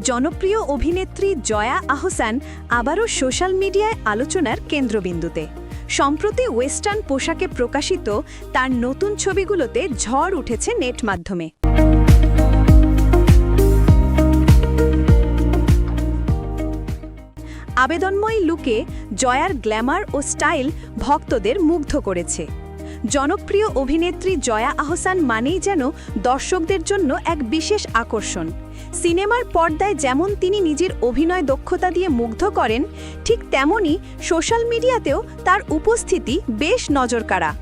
জনপ্রিয় অভিনেত্রী জয়া আহসান আবারও সোশ্যাল মিডিয়ায় আলোচনার কেন্দ্রবিন্দুতে। সম্প্রতি ওয়েস্টার্ন পোশাকে প্রকাশিত তার নতুন ছবিগুলোতে ঝড় উঠেছে নেট মাধ্যমে। আবেদনময়ী লুকে জয়ার গ্ল্যামার ও স্টাইল ভক্তদের মুগ্ধ করেছে। জনপ্রিয় অভিনেত্রী জয়া আহসান মানেই যেন দর্শকদের জন্য এক বিশেষ আকর্ষণ। সিনেমার পর্দায় যেমন তিনি নিজের অভিনয় দক্ষতা দিয়ে মুগ্ধ করেন, ঠিক তেমনি সোশ্যাল মিডিয়াতেও তার উপস্থিতি বেশ নজরকাড়া।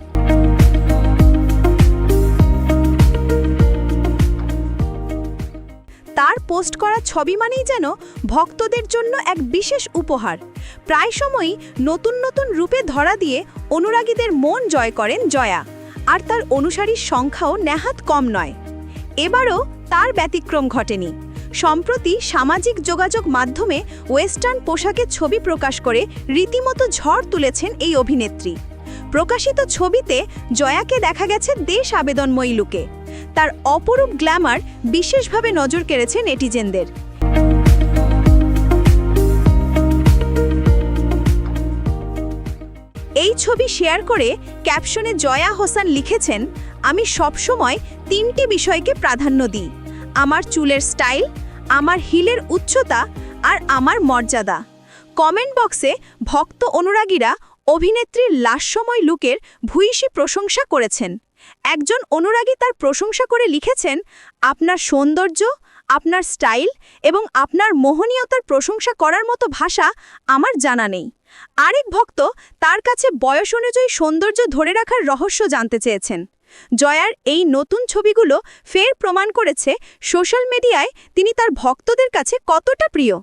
তার পোস্ট করা ছবি মানেই যেন ভক্তদের জন্য এক বিশেষ উপহার। প্রায় সময়ই নতুন নতুন রূপে ধরা দিয়ে অনুরাগীদের মন জয় করেন জয়া, আর তার অনুসারীর সংখ্যাও নেহাত কম নয়। এবারও তার ব্যতিক্রম ঘটেনি। সম্প্রতি সামাজিক যোগাযোগ মাধ্যমে ওয়েস্টার্ন পোশাকে ছবি প্রকাশ করে রীতিমতো ঝড় তুলেছেন এই অভিনেত্রী। প্রকাশিত ছবিতে জয়াকে দেখা গেছে দেশ আবেদনময়ী লুকে। তার অপরূপ গ্ল্যামার বিশেষভাবে নজর কেড়েছে নেটিজেনদের। এই ছবি শেয়ার করে ক্যাপশনে জয়া আহসান লিখেছেন, "আমি সবসময় তিনটি বিষয়কে প্রাধান্য দিই: আমার চুলের স্টাইল, আমার হিলের উচ্চতা আর আমার মর্যাদা।" কমেন্ট বক্সে ভক্ত অনুরাগীরা অভিনেত্রীর লাস্যময় লুকের ভূয়সী প্রশংসা করেছেন। একজন অনুরাগী তার প্রশংসা করে লিখেছেন, "আপনার সৌন্দর্য, আপনার স্টাইল এবং আপনার মোহনীয়তার প্রশংসা করার মতো ভাষা আমার জানা নেই।" আরেক ভক্ত তার কাছে বয়স অনুযায়ী সৌন্দর্য ধরে রাখার রহস্য জানতে চেয়েছেন। জয়ার এই নতুন ছবিগুলো ফের প্রমাণ করেছে সোশ্যাল মিডিয়ায় তিনি তার ভক্তদের কাছে কতটা প্রিয়।